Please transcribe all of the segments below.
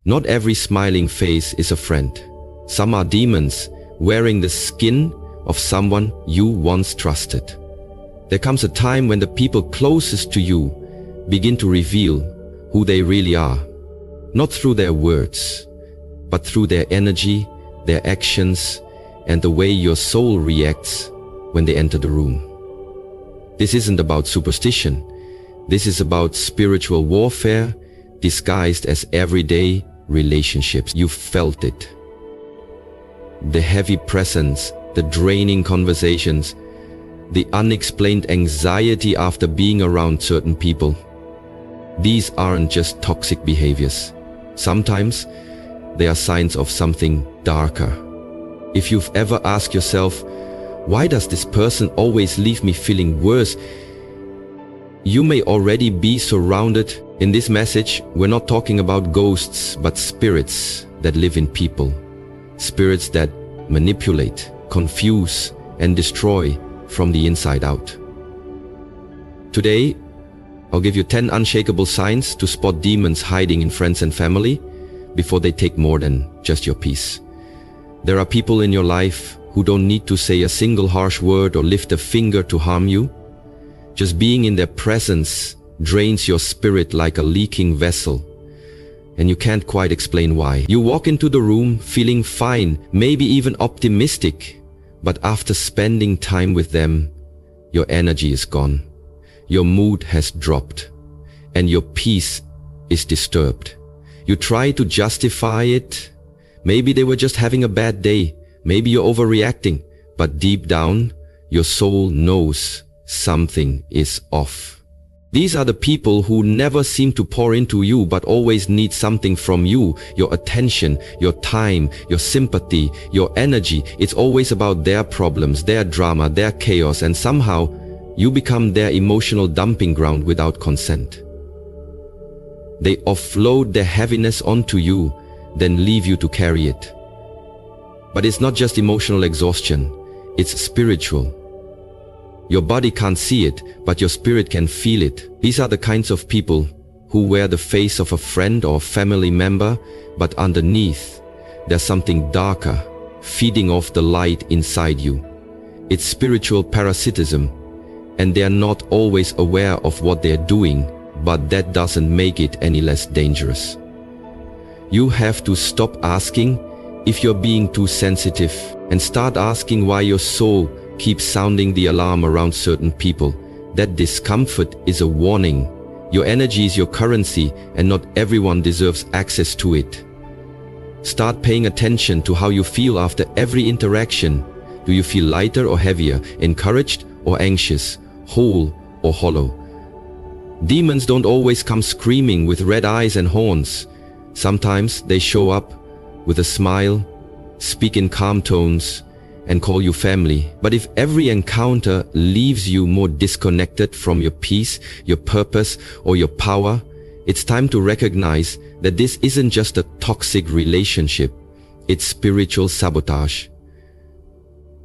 Not every smiling face is a friend. Some are demons wearing the skin of someone you once trusted. There comes a time when the people closest to you begin to reveal who they really are, not through their words, but through their energy, their actions, and the way your soul reacts when they enter the room. This isn't about superstition. This is about spiritual warfare disguised as everyday relationships. You felt it. The heavy presence, the draining conversations, the unexplained anxiety after being around certain people. These aren't just toxic behaviors. Sometimes they are signs of something darker. If you've ever asked yourself, why does this person always leave me feeling worse? You may already be surrounded. In this message, we're not talking about ghosts, but spirits that live in people. Spirits that manipulate, confuse, and destroy from the inside out. Today, I'll give you 10 unshakable signs to spot demons hiding in friends and family before they take more than just your peace. There are people in your life who don't need to say a single harsh word or lift a finger to harm you. Just being in their presence drains your spirit like a leaking vessel, and you can't quite explain why. You walk into the room feeling fine, maybe even optimistic, but after spending time with them, your energy is gone, your mood has dropped, and your peace is disturbed. You try to justify it. Maybe they were just having a bad day. Maybe you're overreacting, but deep down, your soul knows something is off. These are the people who never seem to pour into you, but always need something from you. Your attention, your time, your sympathy, your energy. It's always about their problems, their drama, their chaos, and somehow you become their emotional dumping ground without consent. They offload their heaviness onto you, then leave you to carry it. But it's not just emotional exhaustion, it's spiritual. Your body can't see it, but your spirit can feel it. These are the kinds of people who wear the face of a friend or family member, but underneath, there's something darker, feeding off the light inside you. It's spiritual parasitism, and they're not always aware of what they're doing, but that doesn't make it any less dangerous. You have to stop asking if you're being too sensitive and start asking why your soul keeps sounding the alarm around certain people. That discomfort is a warning. Your energy is your currency, and not everyone deserves access to it. Start paying attention to how you feel after every interaction. Do you feel lighter or heavier, encouraged or anxious, whole or hollow? Demons don't always come screaming with red eyes and horns. Sometimes they show up with a smile, speak in calm tones, and call you family. But if every encounter leaves you more disconnected from your peace, your purpose, or your power, it's time to recognize that this isn't just a toxic relationship, it's spiritual sabotage.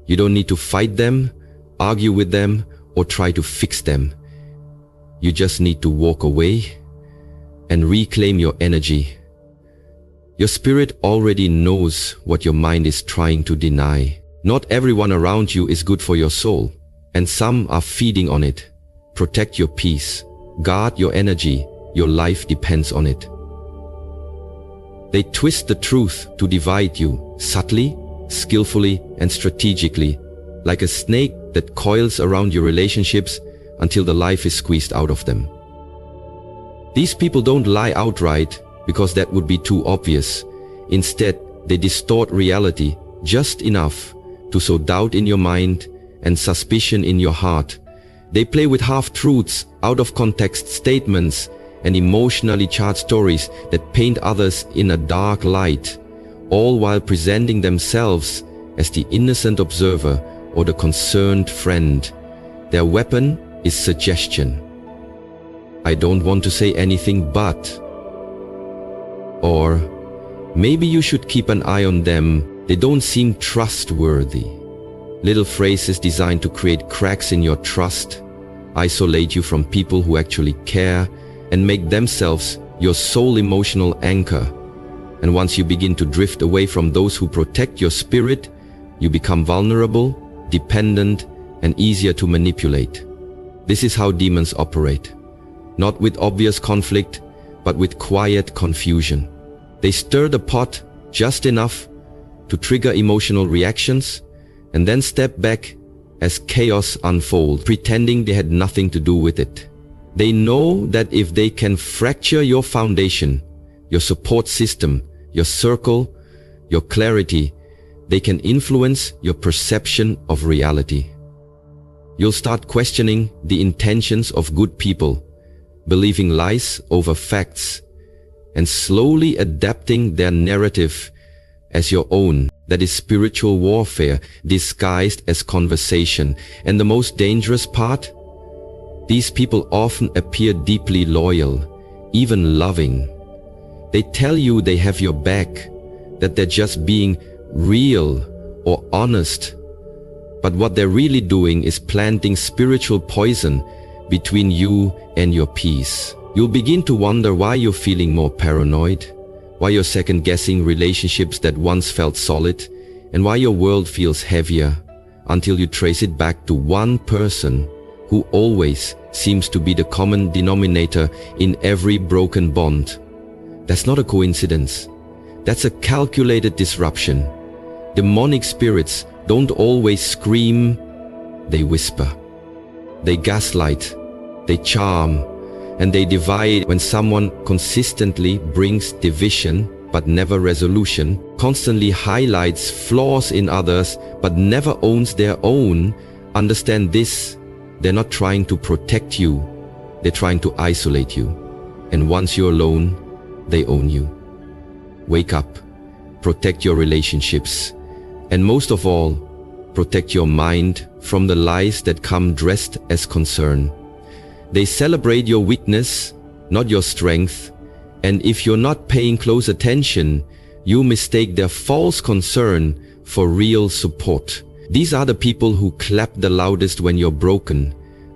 You don't need to fight them, argue with them, or try to fix them. You just need to walk away and reclaim your energy. Your spirit already knows what your mind is trying to deny. Not everyone around you is good for your soul, and some are feeding on it. Protect your peace. Guard your energy. Your life depends on it. They twist the truth to divide you, subtly, skillfully, and strategically, like a snake that coils around your relationships until the life is squeezed out of them. These people don't lie outright because that would be too obvious. Instead, they distort reality just enough to sow doubt in your mind and suspicion in your heart. They play with half-truths, out-of-context statements, and emotionally charged stories that paint others in a dark light, all while presenting themselves as the innocent observer or the concerned friend. Their weapon is suggestion. I don't want to say anything but. Or, maybe you should keep an eye on them. They don't seem trustworthy. Little phrases designed to create cracks in your trust, isolate you from people who actually care, and make themselves your sole emotional anchor. And once you begin to drift away from those who protect your spirit, you become vulnerable, dependent, and easier to manipulate. This is how demons operate. Not with obvious conflict, but with quiet confusion. They stir the pot just enough to trigger emotional reactions and then step back as chaos unfolds, pretending they had nothing to do with it. They know that if they can fracture your foundation, your support system, your circle, your clarity, they can influence your perception of reality. You'll start questioning the intentions of good people, believing lies over facts, and slowly adapting their narrative as your own. That is spiritual warfare disguised as conversation. And the most dangerous part? These people often appear deeply loyal, even loving. They tell you they have your back, that they're just being real or honest. But what they're really doing is planting spiritual poison between you and your peace. You'll begin to wonder why you're feeling more paranoid, why you're second-guessing relationships that once felt solid, and why your world feels heavier, until you trace it back to one person who always seems to be the common denominator in every broken bond. That's not a coincidence. That's a calculated disruption. Demonic spirits don't always scream, they whisper. They gaslight, they charm, and they divide. When someone consistently brings division but never resolution, constantly highlights flaws in others but never owns their own, understand this: they're not trying to protect you, they're trying to isolate you. And once you're alone, they own you. Wake up, protect your relationships, and most of all, protect your mind from the lies that come dressed as concern. They celebrate your weakness, not your strength, and if you're not paying close attention, you mistake their false concern for real support. These are the people who clap the loudest when you're broken,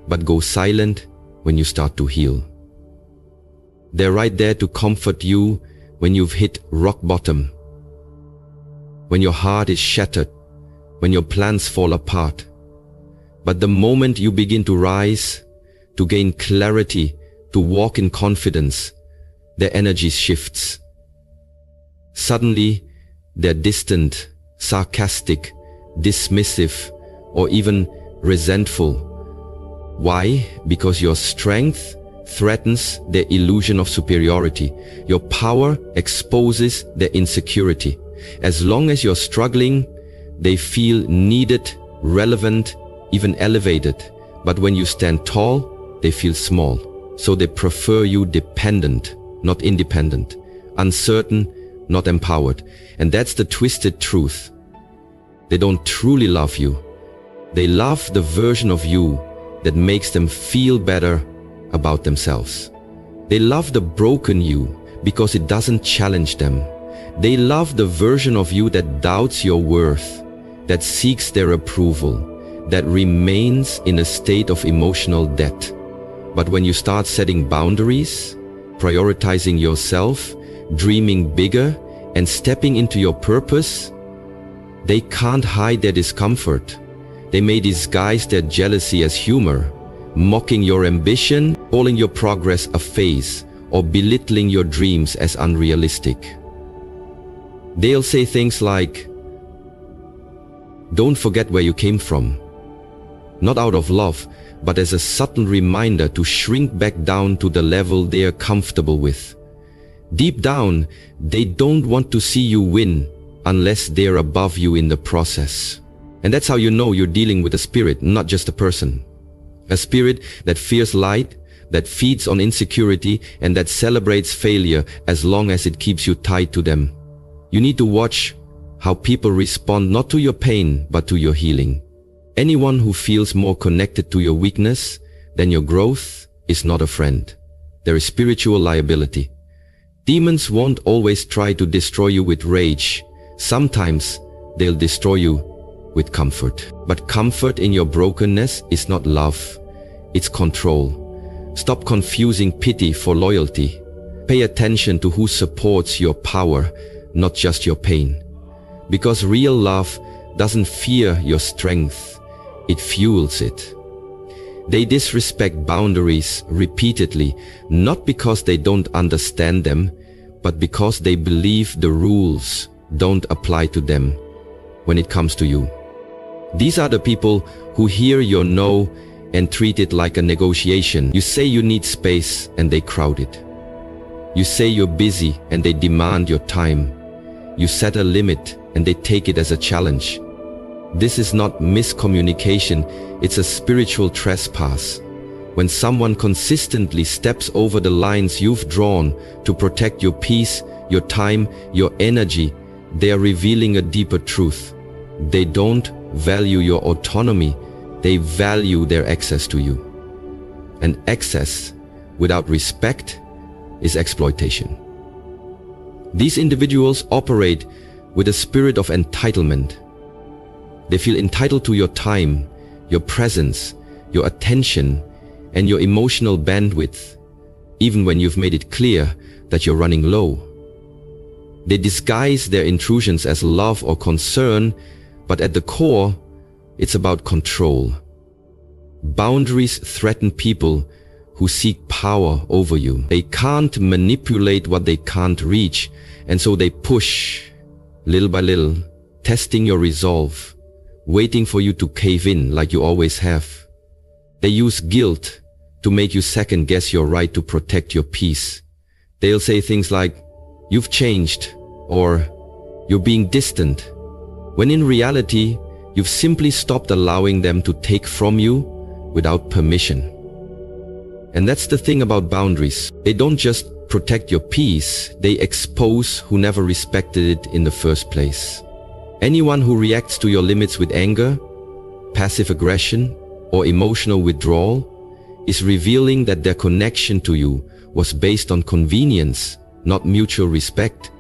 but go silent when you start to heal. They're right there to comfort you when you've hit rock bottom, when your heart is shattered, when your plans fall apart. But the moment you begin to rise, to gain clarity, to walk in confidence, their energy shifts. Suddenly, they're distant, sarcastic, dismissive, or even resentful. Why? Because your strength threatens their illusion of superiority. Your power exposes their insecurity. As long as you're struggling, they feel needed, relevant, even elevated. But when you stand tall, they feel small. So they prefer you dependent, not independent, uncertain, not empowered. And that's the twisted truth. They don't truly love you. They love the version of you that makes them feel better about themselves. They love the broken you because it doesn't challenge them. They love the version of you that doubts your worth, that seeks their approval, that remains in a state of emotional debt. But when you start setting boundaries, prioritizing yourself, dreaming bigger, and stepping into your purpose, they can't hide their discomfort. They may disguise their jealousy as humor, mocking your ambition, calling your progress a phase, or belittling your dreams as unrealistic. They'll say things like, "Don't forget where you came from," not out of love, but as a subtle reminder to shrink back down to the level they are comfortable with. Deep down, they don't want to see you win unless they're above you in the process. And that's how you know you're dealing with a spirit, not just a person. A spirit that fears light, that feeds on insecurity, and that celebrates failure as long as it keeps you tied to them. You need to watch how people respond not to your pain, but to your healing. Anyone who feels more connected to your weakness than your growth is not a friend. There is spiritual liability. Demons won't always try to destroy you with rage. Sometimes they'll destroy you with comfort. But comfort in your brokenness is not love, it's control. Stop confusing pity for loyalty. Pay attention to who supports your power, not just your pain. Because real love doesn't fear your strength, it fuels it. They disrespect boundaries repeatedly, not because they don't understand them, but because they believe the rules don't apply to them when it comes to you. These are the people who hear your no and treat it like a negotiation. You say you need space and they crowd it. You say you're busy and they demand your time. You set a limit and they take it as a challenge. This is not miscommunication, it's a spiritual trespass. When someone consistently steps over the lines you've drawn to protect your peace, your time, your energy, they are revealing a deeper truth. They don't value your autonomy, they value their access to you. And access without respect is exploitation. These individuals operate with a spirit of entitlement. They feel entitled to your time, your presence, your attention, and your emotional bandwidth, even when you've made it clear that you're running low. They disguise their intrusions as love or concern, but at the core, it's about control. Boundaries threaten people who seek power over you. They can't manipulate what they can't reach, and so they push, little by little, testing your resolve, waiting for you to cave in like you always have. They use guilt to make you second guess your right to protect your peace. They'll say things like, "You've changed," or "You're being distant," when in reality, you've simply stopped allowing them to take from you without permission. And that's the thing about boundaries. They don't just protect your peace, they expose who never respected it in the first place. Anyone who reacts to your limits with anger, passive aggression, or emotional withdrawal is revealing that their connection to you was based on convenience, not mutual respect.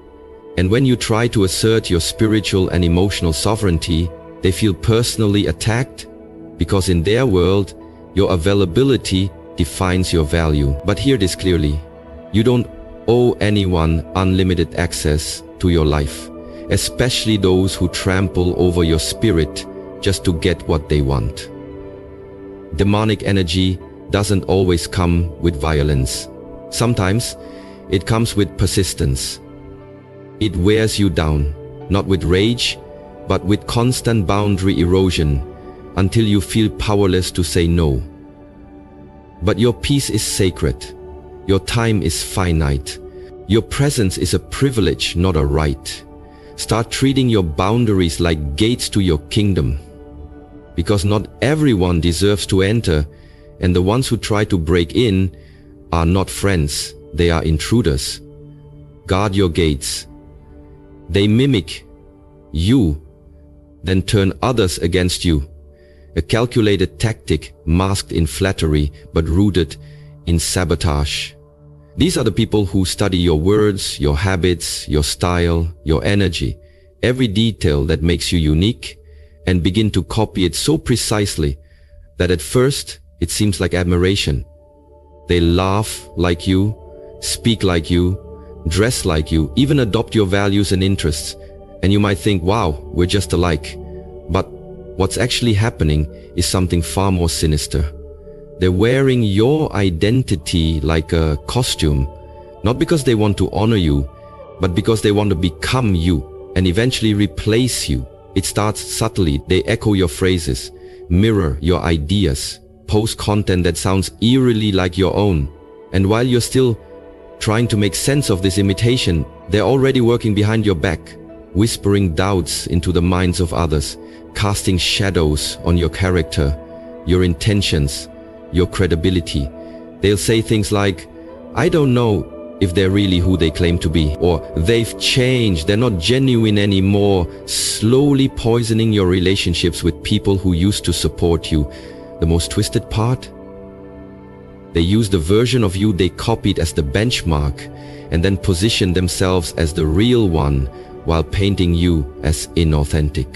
And when you try to assert your spiritual and emotional sovereignty, they feel personally attacked because in their world, your availability defines your value. But hear this clearly. You don't owe anyone unlimited access to your life, especially those who trample over your spirit just to get what they want. Demonic energy doesn't always come with violence. Sometimes it comes with persistence. It wears you down, not with rage, but with constant boundary erosion until you feel powerless to say no. But your peace is sacred. Your time is finite. Your presence is a privilege, not a right. Start treating your boundaries like gates to your kingdom. Because not everyone deserves to enter, and the ones who try to break in are not friends, they are intruders. Guard your gates. They mimic you, then turn others against you. A calculated tactic masked in flattery but rooted in sabotage. These are the people who study your words, your habits, your style, your energy, every detail that makes you unique, and begin to copy it so precisely that at first it seems like admiration. They laugh like you, speak like you, dress like you, even adopt your values and interests, and you might think, wow, we're just alike. But what's actually happening is something far more sinister. They're wearing your identity like a costume, not because they want to honor you, but because they want to become you and eventually replace you. It starts subtly. They echo your phrases, mirror your ideas, post content that sounds eerily like your own. And while you're still trying to make sense of this imitation, they're already working behind your back, whispering doubts into the minds of others, casting shadows on your character, your intentions, your credibility. They'll say things like, "I don't know if they're really who they claim to be," or "They've changed, they're not genuine anymore," slowly poisoning your relationships with people who used to support you. The most twisted part? They use the version of you they copied as the benchmark and then position themselves as the real one while painting you as inauthentic.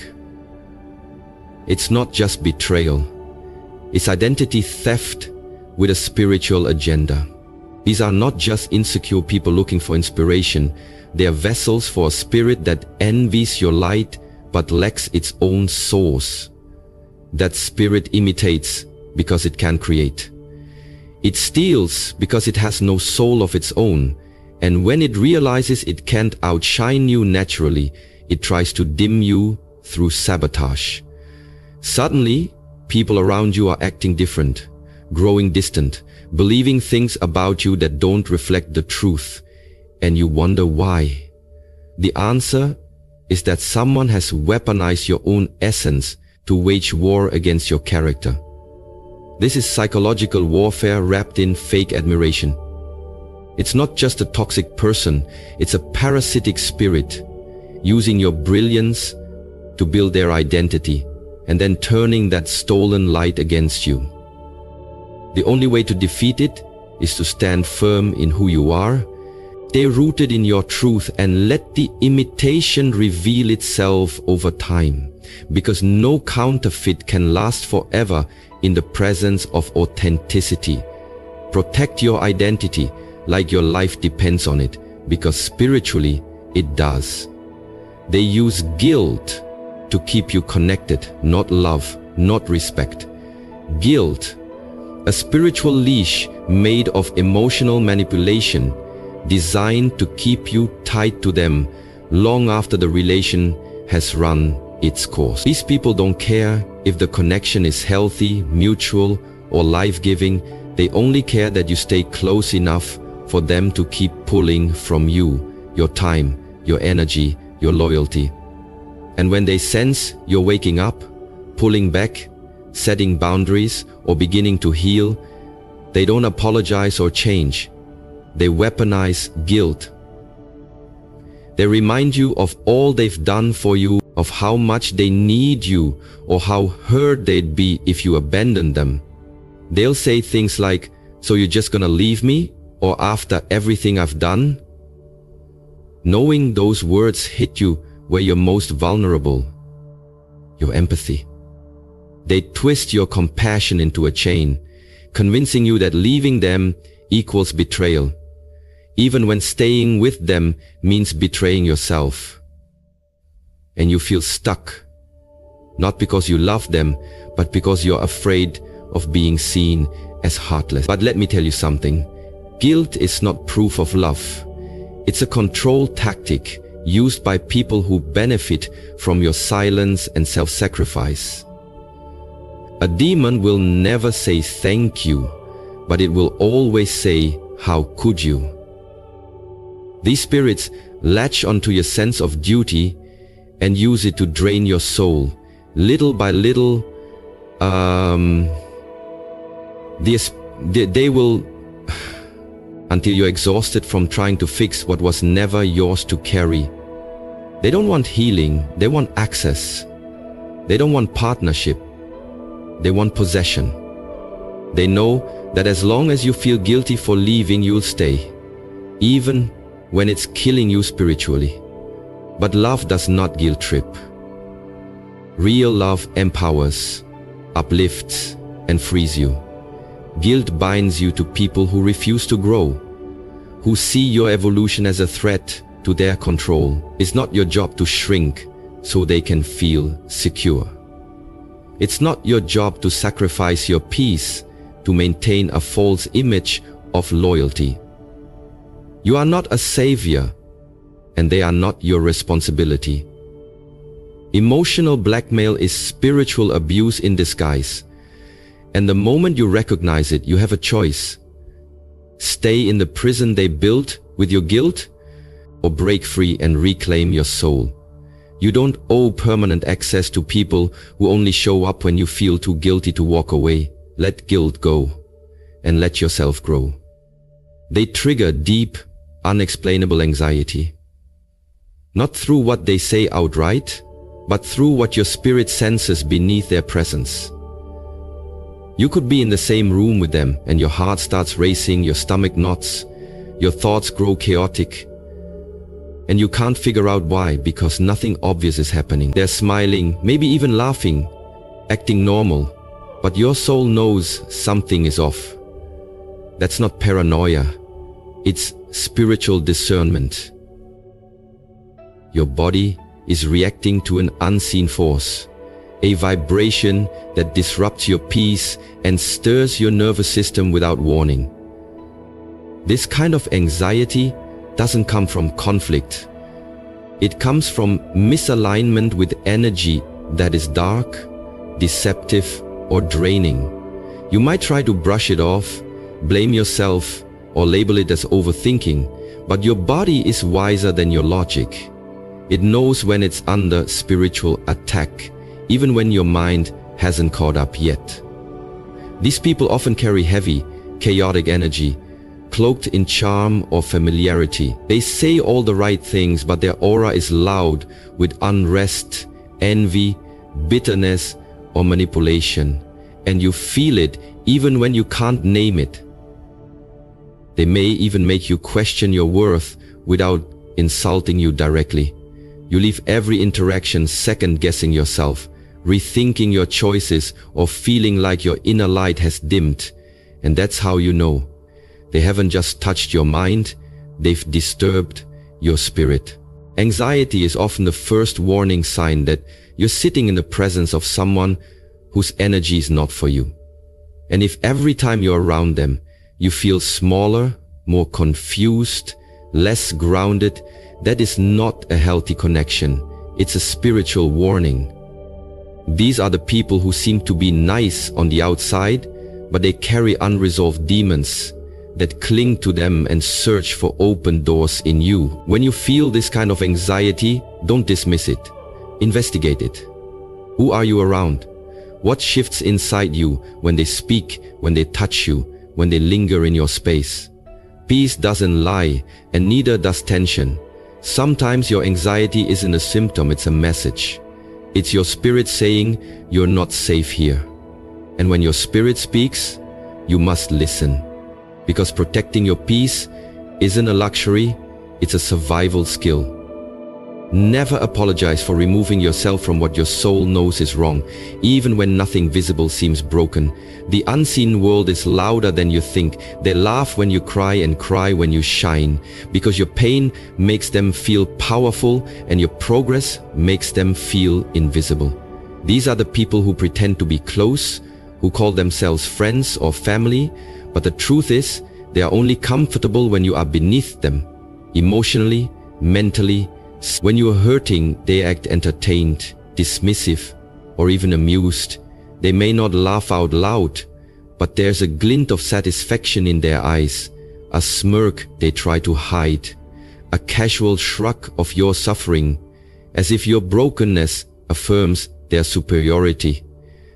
It's not just betrayal. It's identity theft with a spiritual agenda. These are not just insecure people looking for inspiration. They are vessels for a spirit that envies your light but lacks its own source. That spirit imitates because it can create. It steals because it has no soul of its own, and when it realizes it can't outshine you naturally, it tries to dim you through sabotage. Suddenly, people around you are acting different, growing distant, believing things about you that don't reflect the truth, and you wonder why. The answer is that someone has weaponized your own essence to wage war against your character. This is psychological warfare wrapped in fake admiration. It's not just a toxic person, it's a parasitic spirit, using your brilliance to build their identity, and then turning that stolen light against you. The only way to defeat it is to stand firm in who you are, stay rooted in your truth, and let the imitation reveal itself over time, because no counterfeit can last forever in the presence of authenticity. Protect your identity like your life depends on it, because spiritually it does. They use guilt to keep you connected, not love, not respect. Guilt, a spiritual leash made of emotional manipulation, designed to keep you tied to them long after the relation has run its course. These people don't care if the connection is healthy, mutual, or life-giving. They only care that you stay close enough for them to keep pulling from you, your time, your energy, your loyalty. And when they sense you're waking up, pulling back, setting boundaries, or beginning to heal, they don't apologize or change. They weaponize guilt. They remind you of all they've done for you, of how much they need you, or how hurt they'd be if you abandoned them. They'll say things like, "So you're just gonna leave me? Or after everything I've done?" Knowing those words hit you where you're most vulnerable, your empathy. They twist your compassion into a chain, convincing you that leaving them equals betrayal, even when staying with them means betraying yourself. And you feel stuck, not because you love them, but because you're afraid of being seen as heartless. But let me tell you something. Guilt is not proof of love. It's a control tactic used by people who benefit from your silence and self-sacrifice. A demon will never say thank you, but it will always say, "How could you?" These spirits latch onto your sense of duty and use it to drain your soul. Little by little, they will, until you're exhausted from trying to fix what was never yours to carry. They don't want healing, they want access. They don't want partnership, they want possession. They know that as long as you feel guilty for leaving, you'll stay, even when it's killing you spiritually. But love does not guilt trip. Real love empowers, uplifts, and frees you. Guilt binds you to people who refuse to grow, who see your evolution as a threat to their control. It's not your job to shrink so they can feel secure. It's not your job to sacrifice your peace to maintain a false image of loyalty. You are not a savior, and they are not your responsibility. Emotional blackmail is spiritual abuse in disguise, and the moment you recognize it, you have a choice. Stay in the prison they built with your guilt, or break free and reclaim your soul. You don't owe permanent access to people who only show up when you feel too guilty to walk away. Let guilt go and let yourself grow. They trigger deep, unexplainable anxiety. Not through what they say outright, but through what your spirit senses beneath their presence. You could be in the same room with them and your heart starts racing, your stomach knots, your thoughts grow chaotic, and you can't figure out why, because nothing obvious is happening. They're smiling, maybe even laughing, acting normal, but your soul knows something is off. That's not paranoia, It's spiritual discernment. Your body is reacting to an unseen force, a vibration that disrupts your peace and stirs your nervous system without warning. This kind of anxiety doesn't come from conflict. It comes from misalignment with energy that is dark, deceptive, or draining. You might try to brush it off, blame yourself, or label it as overthinking, but your body is wiser than your logic. It knows when it's under spiritual attack, even when your mind hasn't caught up yet. These people often carry heavy, chaotic energy, cloaked in charm or familiarity. They say all the right things, but their aura is loud with unrest, envy, bitterness, or manipulation, and you feel it even when you can't name it. They may even make you question your worth without insulting you directly. You leave every interaction second-guessing yourself, rethinking your choices, or feeling like your inner light has dimmed. And that's how you know. They haven't just touched your mind, they've disturbed your spirit. Anxiety is often the first warning sign that you're sitting in the presence of someone whose energy is not for you. And if every time you're around them, you feel smaller, more confused, less grounded, that is not a healthy connection. It's a spiritual warning. These are the people who seem to be nice on the outside, but they carry unresolved demons that cling to them and search for open doors in you. When you feel this kind of anxiety, don't dismiss it. Investigate it. Who are you around? What shifts inside you when they speak, when they touch you, when they linger in your space? Peace doesn't lie, and neither does tension. Sometimes your anxiety isn't a symptom, it's a message. It's your spirit saying, you're not safe here. And when your spirit speaks, you must listen. Because protecting your peace isn't a luxury, it's a survival skill. Never apologize for removing yourself from what your soul knows is wrong, even when nothing visible seems broken. The unseen world is louder than you think. They laugh when you cry and cry when you shine, because your pain makes them feel powerful and your progress makes them feel invisible. These are the people who pretend to be close, who call themselves friends or family, but the truth is, they are only comfortable when you are beneath them, emotionally, mentally. When you are hurting, they act entertained, dismissive, or even amused. They may not laugh out loud, but there's a glint of satisfaction in their eyes, a smirk they try to hide, a casual shrug of your suffering, as if your brokenness affirms their superiority.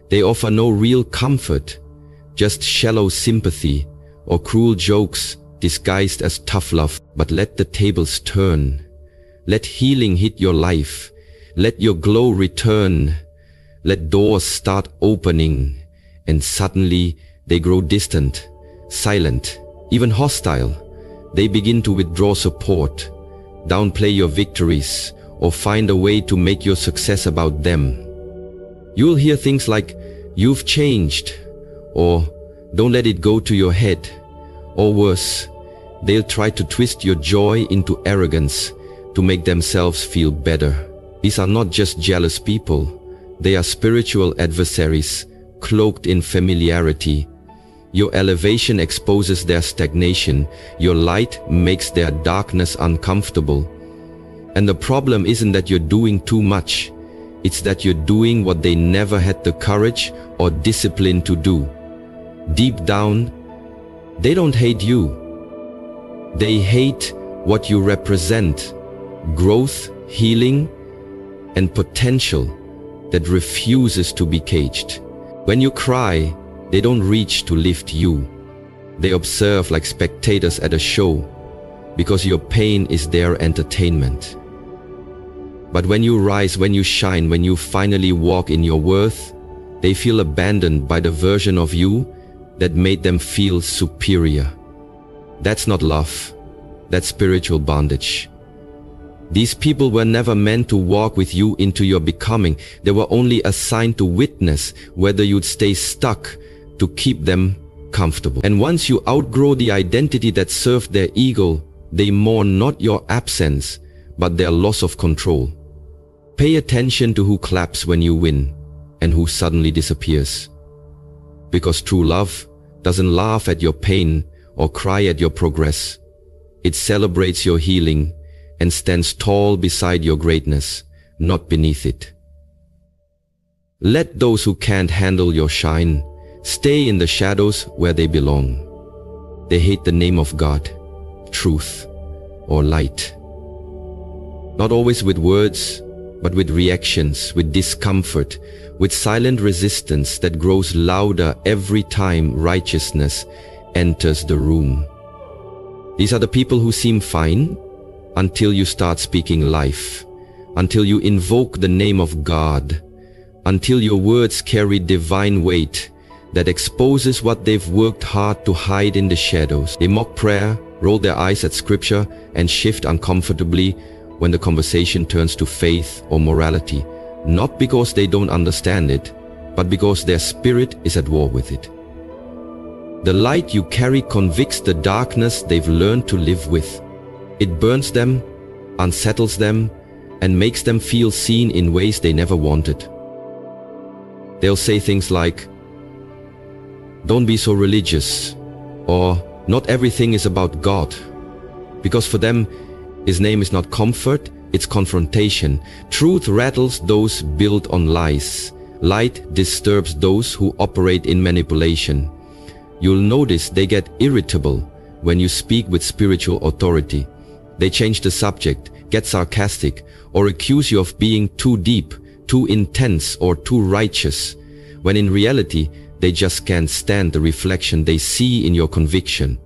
They offer no real comfort, just shallow sympathy or cruel jokes disguised as tough love. But let the tables turn. Let healing hit your life. Let your glow return. Let doors start opening, and suddenly they grow distant, silent, even hostile. They begin to withdraw support, downplay your victories, or find a way to make your success about them. You'll hear things like, "You've changed," or "Don't let it go to your head," or worse, they'll try to twist your joy into arrogance to make themselves feel better. These are not just jealous people, they are spiritual adversaries, cloaked in familiarity. Your elevation exposes their stagnation, your light makes their darkness uncomfortable. And the problem isn't that you're doing too much, it's that you're doing what they never had the courage or discipline to do. Deep down, they don't hate you. They hate what you represent: growth, healing, and potential that refuses to be caged. When you cry, they don't reach to lift you. They observe like spectators at a show, because your pain is their entertainment. But when you rise, when you shine, when you finally walk in your worth, they feel abandoned by the version of you that made them feel superior. That's not love, that's spiritual bondage. These people were never meant to walk with you into your becoming. They were only assigned to witness whether you'd stay stuck, to keep them, comfortable. And once you outgrow the identity that served their ego, they mourn not your absence, but their loss of control. Pay attention to who claps when you win and who suddenly disappears. Because true love doesn't laugh at your pain or cry at your progress. It celebrates your healing and stands tall beside your greatness, not beneath it. Let those who can't handle your shine stay in the shadows where they belong. They hate the name of God, truth, or light. Not always with words, but with reactions, with discomfort, with silent resistance that grows louder every time righteousness enters the room. These are the people who seem fine until you start speaking life, until you invoke the name of God, until your words carry divine weight that exposes what they've worked hard to hide in the shadows. They mock prayer, roll their eyes at scripture, and shift uncomfortably when the conversation turns to faith or morality, not because they don't understand it, but because their spirit is at war with it. The light you carry convicts the darkness they've learned to live with. It burns them, unsettles them, and makes them feel seen in ways they never wanted. They'll say things like, "Don't be so religious," or "Not everything is about God," because for them, His name is not comfort, it's confrontation. Truth rattles those built on lies. Light disturbs those who operate in manipulation. You'll notice they get irritable when you speak with spiritual authority. They change the subject, get sarcastic, or accuse you of being too deep, too intense, or too righteous, when in reality, they just can't stand the reflection they see in your conviction.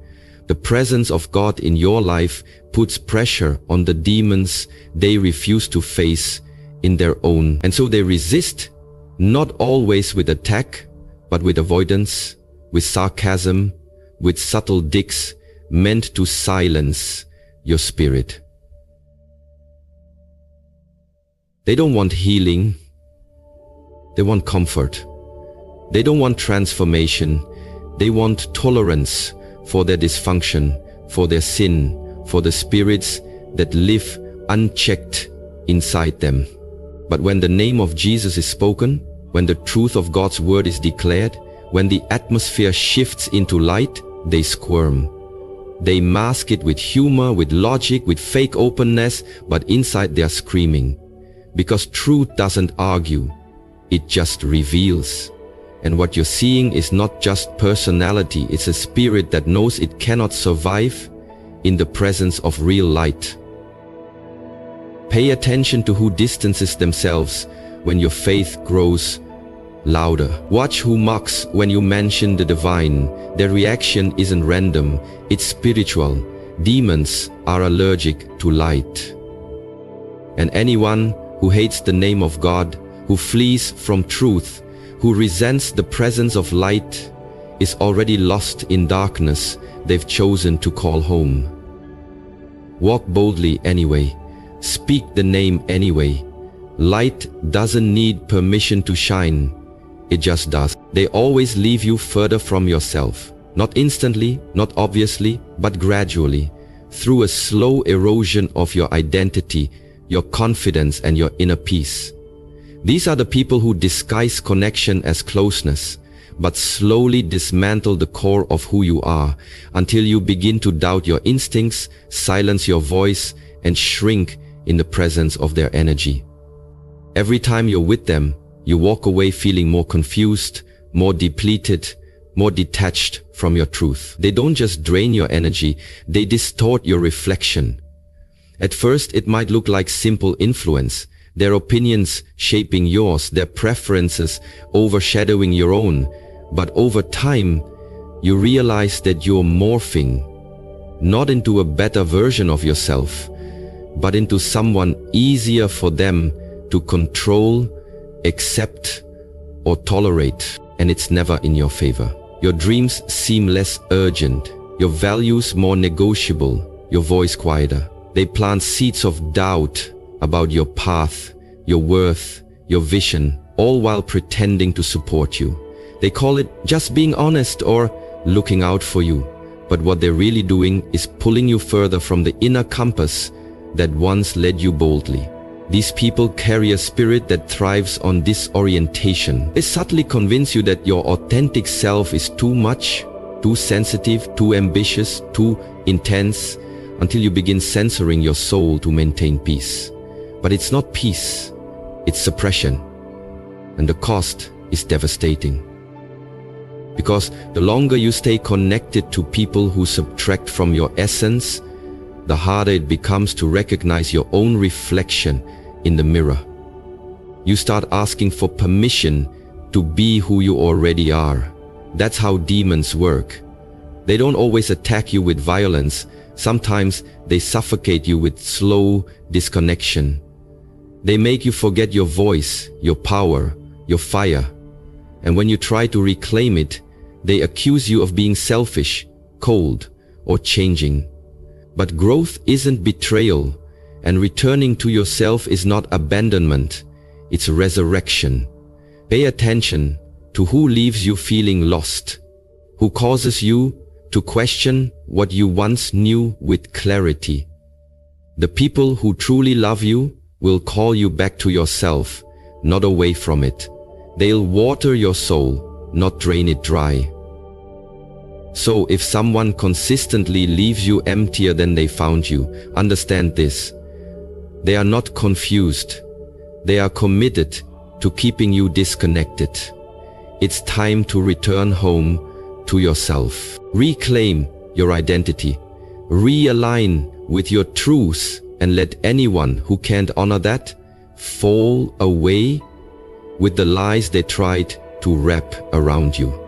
The presence of God in your life puts pressure on the demons they refuse to face in their own. And so they resist, not always with attack, but with avoidance, with sarcasm, with subtle digs meant to silence your spirit. They don't want healing. They want comfort. They don't want transformation. They want tolerance for their dysfunction, for their sin, for the spirits that live unchecked inside them. But when the name of Jesus is spoken, when the truth of God's word is declared, when the atmosphere shifts into light, they squirm. They mask it with humor, with logic, with fake openness, but inside they are screaming. Because truth doesn't argue, it just reveals. And what you're seeing is not just personality, it's a spirit that knows it cannot survive in the presence of real light. Pay attention to who distances themselves when your faith grows louder. Watch who mocks when you mention the divine. Their reaction isn't random, it's spiritual. Demons are allergic to light. And anyone who hates the name of God, who flees from truth, who resents the presence of light, is already lost in darkness they've chosen to call home. Walk boldly anyway. Speak the name anyway. Light doesn't need permission to shine. It just does. They always leave you further from yourself. Not instantly, not obviously, but gradually, through a slow erosion of your identity, your confidence, and your inner peace. These are the people who disguise connection as closeness, but slowly dismantle the core of who you are until you begin to doubt your instincts, silence your voice, and shrink in the presence of their energy. Every time you're with them, you walk away feeling more confused, more depleted, more detached from your truth. They don't just drain your energy, they distort your reflection. At first, it might look like simple influence, their opinions shaping yours, their preferences overshadowing your own. But over time, you realize that you're morphing, not into a better version of yourself, but into someone easier for them to control, accept, or tolerate, and it's never in your favor. Your dreams seem less urgent, your values more negotiable, your voice quieter. They plant seeds of doubt about your path, your worth, your vision, all while pretending to support you. They call it just being honest or looking out for you, but what they're really doing is pulling you further from the inner compass that once led you boldly. These people carry a spirit that thrives on disorientation. They subtly convince you that your authentic self is too much, too sensitive, too ambitious, too intense, until you begin censoring your soul to maintain peace. But it's not peace, it's suppression. And the cost is devastating. Because the longer you stay connected to people who subtract from your essence, the harder it becomes to recognize your own reflection in the mirror. You start asking for permission to be who you already are. That's how demons work. They don't always attack you with violence. Sometimes they suffocate you with slow disconnection. They make you forget your voice, your power, your fire. And when you try to reclaim it, they accuse you of being selfish, cold, or changing. But growth isn't betrayal, and returning to yourself is not abandonment, it's resurrection. Pay attention to who leaves you feeling lost, who causes you to question what you once knew with clarity. The people who truly love you will call you back to yourself, not away from it. They'll water your soul, not drain it dry. So if someone consistently leaves you emptier than they found you, understand this. They are not confused. They are committed to keeping you disconnected. It's time to return home to yourself. Reclaim your identity. Realign with your truths and let anyone who can't honor that fall away with the lies they tried to wrap around you.